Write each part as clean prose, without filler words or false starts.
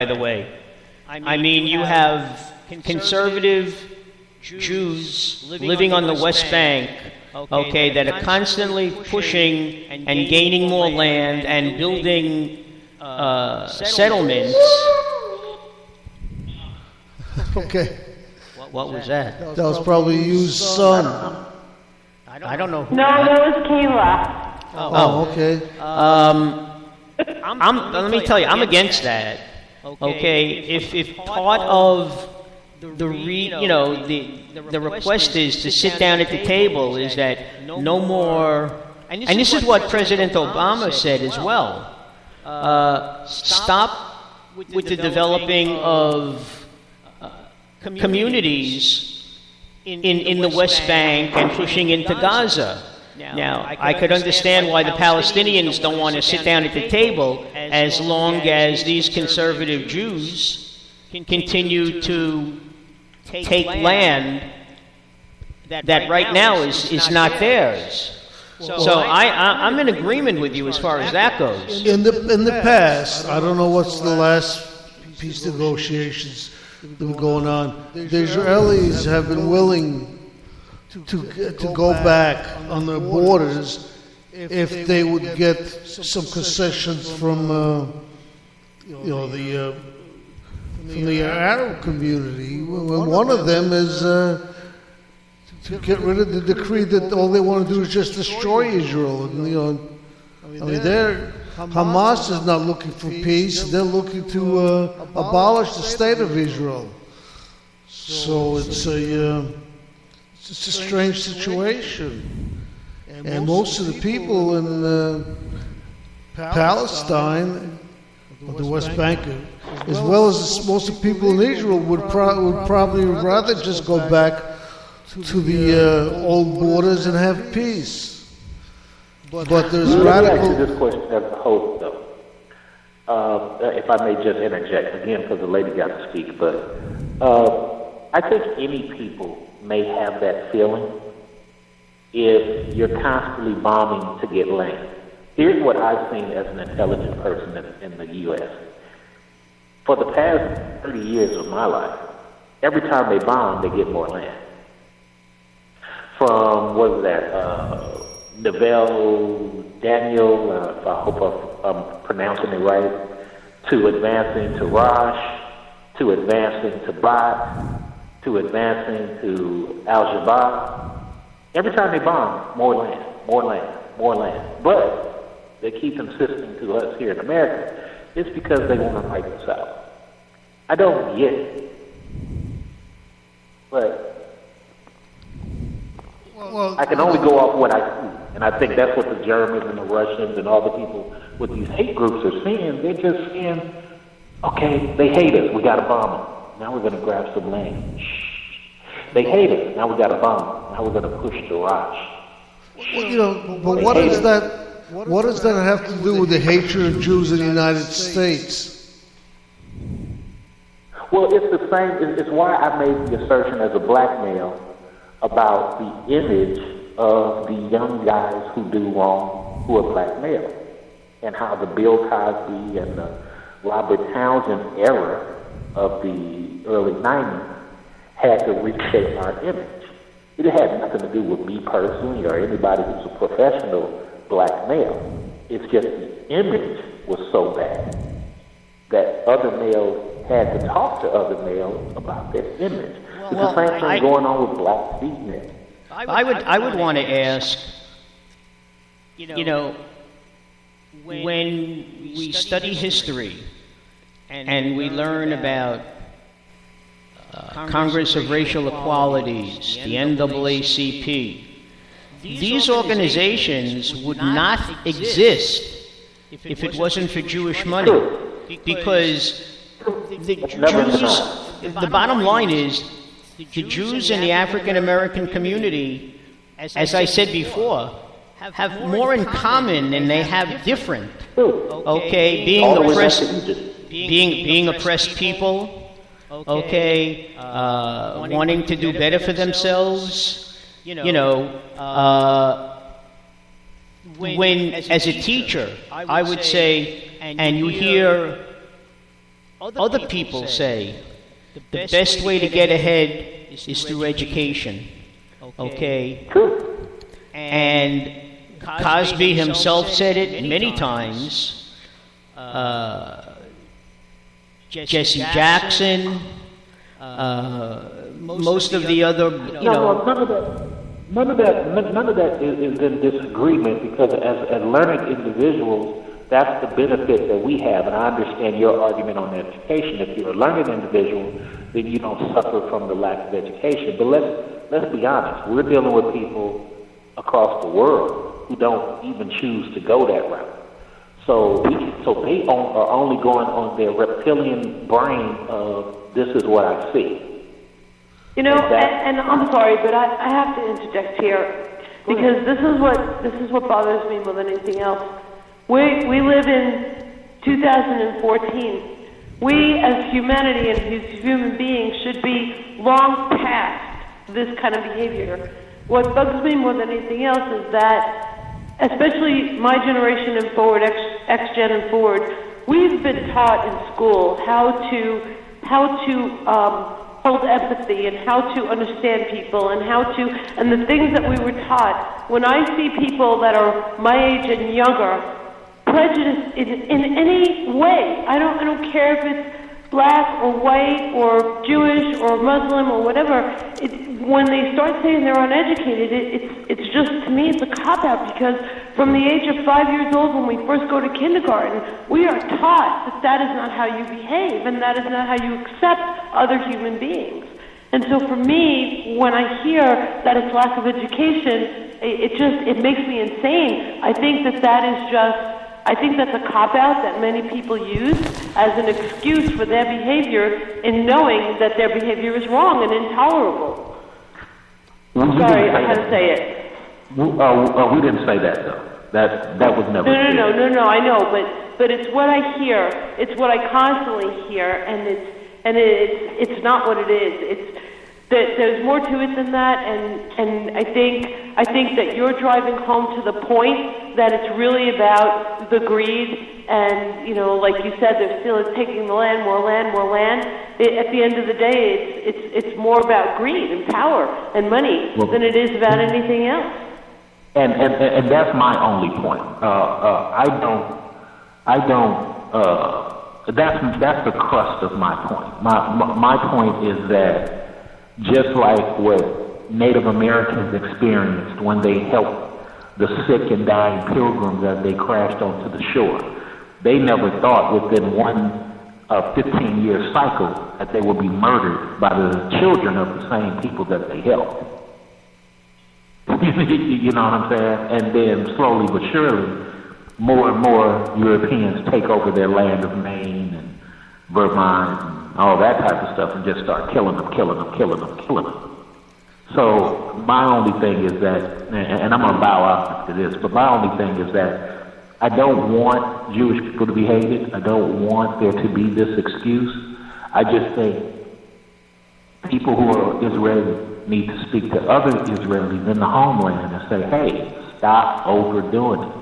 the way. I mean, you have conservative Jews living on the West Bank, okay, that are constantly pushing and gaining more land and building settlements. Okay. What was that? That was probably Yu's son. I don't know. No, that was Kayla. Oh, okay. Let me tell you, I'm against that. Okay, if part of the request is to sit down at the table is that no more, and this is what President Obama said as well. Stop with the developing of communities in the West Bank and pushing into Gaza. Now, I could understand why the Palestinians don't want to sit down at the table as long as these conservative Jews continue to take land that right now is not theirs. So I'm in agreement with you as far as that goes. In the past, I don't know what's the last peace negotiations that were going on. The Israelis have been willing to go back on their borders if they would get some concessions from the Arab community. One of them is to get rid of the decree that all they want to do is just destroy Israel. And, Hamas is not looking for peace; they're looking to abolish the state of Israel. So it's a strange situation, and most of the people in Palestine, or the West Bank, as well as most of the people in Israel, would probably rather just go back to the old borders and have peace. But there's radical. Let me ask you this question as a host, though, if I may just interject again, because the lady got to speak. But I think any people may have that feeling if you're constantly bombing to get land. Here's what I've seen as an intelligent person in the U.S. For the past 30 years of my life, every time they bomb, they get more land. From, what was that, Daniel, I hope I'm pronouncing it right, to advancing to Rosh, to advancing to Bat, to advancing to Al-Shabaab. Every time they bomb, more land, more land, more land. But they keep insisting to us here in America, it's because they want to wipe us out. I don't get it. But I can only go off what I see. And I think that's what the Germans and the Russians and all the people with these hate groups are seeing. They're just saying, okay, they hate us, we got to bomb them. Now we're going to grab some land. Shh. They hate us, now we got to bomb them. Now we're going to push the Rosh. Well, but what does that have to do with the hatred of Jews in the United States? Well, it's the same. It's why I made the assertion as a black male about the image of the young guys who do wrong who are black males, and how the Bill Cosby and the Robert Townsend era of the early 90s had to reshape our image. It had nothing to do with me personally or anybody who's a professional black male. It's just the image was so bad that other males had to talk to other males about their image. It's the same thing going on with black females. I would want to ask, when we study history and we learn about Congress of Racial Equalities, the NAACP, these organizations would not exist if it wasn't for Jewish money, because the Jews, the bottom line is, the Jews in the African American community, as I said before, have more in common than they have different. Okay, being oppressed people. Okay, wanting to do better for themselves. When as a teacher, I would say, and you hear Other people say the best way to get ahead is through education. Okay? True. And Cosby himself said it many times. Jesse Jackson, most of the other, No, none of that is in disagreement, because as learned individuals, that's the benefit that we have. And I understand your argument on education. If you're a learned individual, then you don't suffer from the lack of education. But let's be honest. We're dealing with people across the world who don't even choose to go that route. So they are only going on their reptilian brain of, this is what I see. And I'm sorry, but I have to interject here, because this is what bothers me more than anything else. We live in 2014. We as humanity and as human beings should be long past this kind of behavior. What bugs me more than anything else is that, especially my generation and forward, X-Gen and forward, we've been taught in school how to hold empathy and how to understand people and the things that we were taught. When I see people that are my age and younger prejudiced in any way, I don't care if it's black or white or Jewish or Muslim or whatever, when they start saying they're uneducated, it's just, to me, it's a cop-out, because from the age of 5 years old, when we first go to kindergarten, we are taught that is not how you behave, and that is not how you accept other human beings. And so for me, when I hear that it's lack of education, it makes me insane. I think that's a cop-out that many people use as an excuse for their behavior, in knowing that their behavior is wrong and intolerable. Sorry, I had to say it. We didn't say that, though. That was never said. No, I know, but it's what I hear. It's what I constantly hear, and it's not what it is. There's more to it than that, and I think that you're driving home to the point that it's really about the greed, and like you said, they're still taking the land, more land, more land. At the end of the day, it's more about greed and power and money than it is about anything else. And that's my only point. That's the crust of my point. My point is that, just like what Native Americans experienced when they helped the sick and dying pilgrims as they crashed onto the shore, they never thought within one 15-year cycle that they would be murdered by the children of the same people that they helped. You know what I'm saying? And then slowly but surely, more and more Europeans take over their land of Maine and Vermont and all that type of stuff, and just start killing them. So my only thing is that, and I'm going to bow out to this, but my only thing is that I don't want Jewish people to be hated. I don't want there to be this excuse. I just think people who are Israeli need to speak to other Israelis in the homeland and say, hey, stop overdoing it.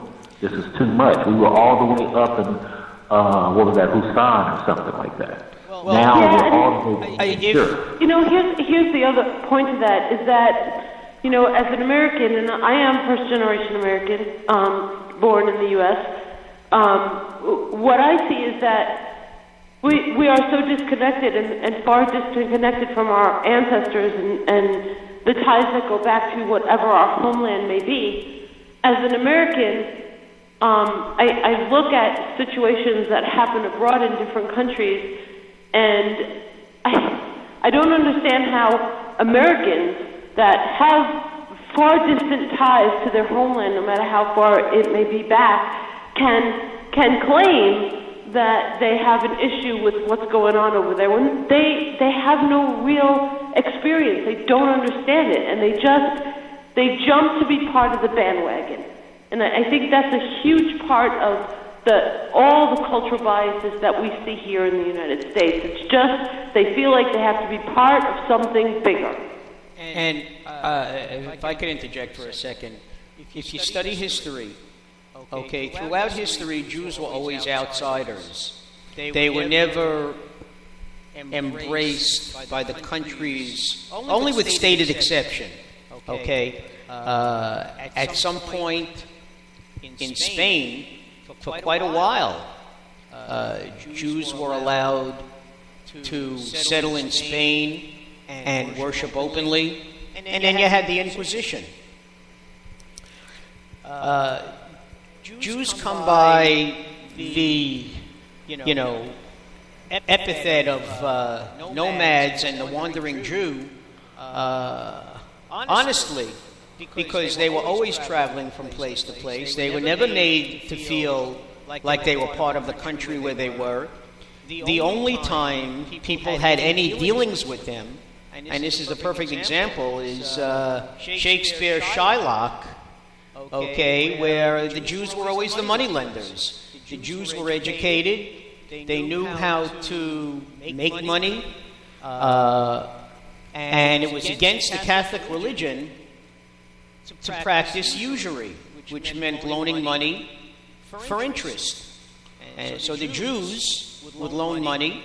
This is too much. We were all the way up in, Husan or something like that. Now we're all the way sure. Here's the other point to that, is that, as an American, and I am first-generation American, born in the U.S., what I see is that we are so disconnected and far disconnected from our ancestors and the ties that go back to whatever our homeland may be. As an American, I look at situations that happen abroad in different countries, and I don't understand how Americans that have far distant ties to their homeland, no matter how far it may be back, can claim that they have an issue with what's going on over there when they have no real experience. They don't understand it, and they jump to be part of the bandwagon. And I think that's a huge part of all the cultural biases that we see here in the United States. It's just they feel like they have to be part of something bigger. And if I could interject for a second, if you study history, okay, throughout history, Jews were always outsiders. They were never embraced by the countries, only with stated exception. Okay, at some point in Spain, for quite a while, Jews were allowed to settle in Spain and worship openly, and then you had the Inquisition. Jews come by the, epithet of nomads and the wandering Jew, honestly, because they were always traveling from place to place. They were never made to feel like they were part of the country where they were. The only time people had any dealings with them, and this is the perfect example, is Shakespeare's Shylock, where the Jews were always the moneylenders. The Jews were educated. They knew how to make money, and it was against the Catholic religion to practice usury, which meant loaning money for interest. And so the Jews would loan money,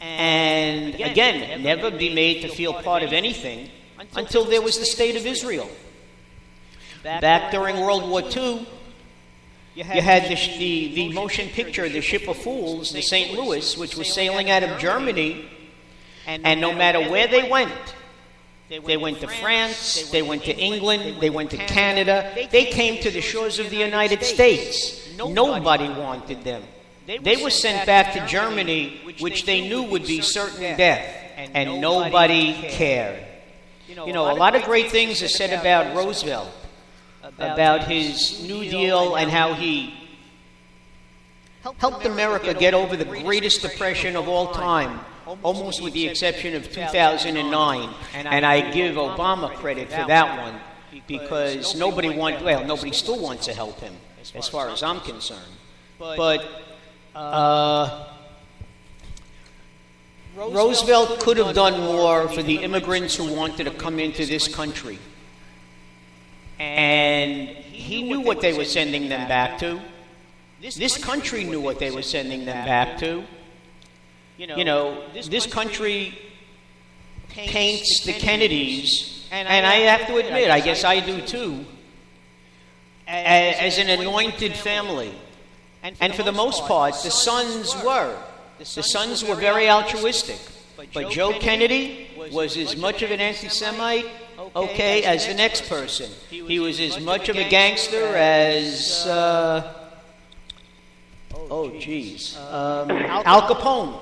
and again, never be made to feel part of anything until there was the State of Israel. Back during World War II, you had the motion picture, The Ship of Fools, the St. Louis, which was sailing out of Germany, and no matter where they went to France, they went to England, they went to Canada, they came to the shores of the United States. Nobody wanted them. They were sent back to Germany, which they knew would be certain death, and nobody cared. A lot of great things are said about Roosevelt, about his New Deal and how he helped America get over the greatest depression of all time, almost with the exception of 2009. And I give Obama credit for that one, because nobody still wants to help him, as far as I'm concerned. But Roosevelt could have done more for the immigrants who wanted to come into this country. And he knew what they were sending them back to. This country knew what they were sending them back to. This country paints the Kennedys, and I have to admit, I guess I do too, as an anointed family. And for the most part, the sons were very altruistic. But Joe Kennedy was as much of an anti-Semite, as the next person. He was as much of a gangster as, Al Capone.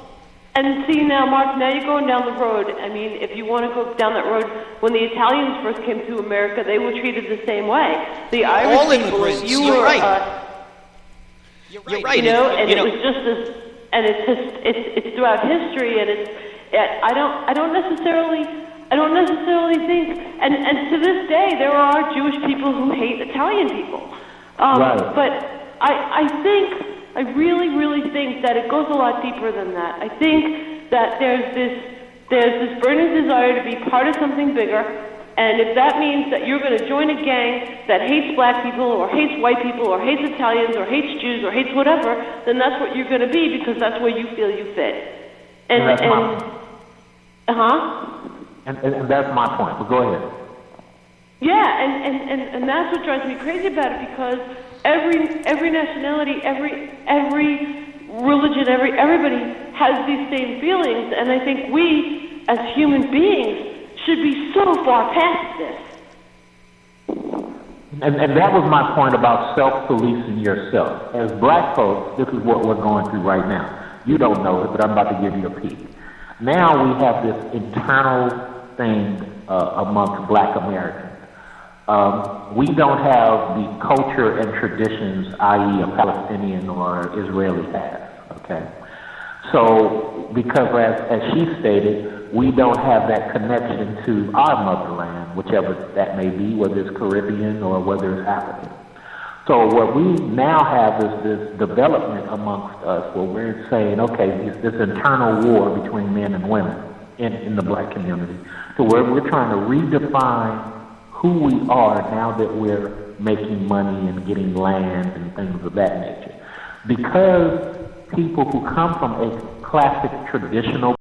And see now, Mark, now you're going down the road. I mean, if you want to go down that road, when the Italians first came to America, they were treated the same way. The Irish all people, immigrants. You're right. You're right. It was just as, and it's throughout history, and I don't necessarily think, and to this day there are Jewish people who hate Italian people. Right. But I really, really think that it goes a lot deeper than that. I think that there's this burning desire to be part of something bigger. And if that means that you're going to join a gang that hates black people or hates white people or hates Italians or hates Jews or hates whatever, then that's what you're going to be, because that's where you feel you fit. And that's my point. But go ahead. Yeah, and that's what drives me crazy about it, because every nationality, every religion, everybody has these same feelings, and I think we as human beings should be so far past this. And that was my point about self-policing yourself. As black folks, this is what we're going through right now. You don't know it, but I'm about to give you a peek. Now we have this internal thing amongst black Americans. We don't have the culture and traditions, i.e. a Palestinian or Israeli has, okay? So, because as she stated, we don't have that connection to our motherland, whichever that may be, whether it's Caribbean or whether it's African. So what we now have is this development amongst us where we're saying, okay, this internal war between men and women in the black community, to where we're trying to redefine who we are now that we're making money and getting land and things of that nature. Because people who come from a classic traditional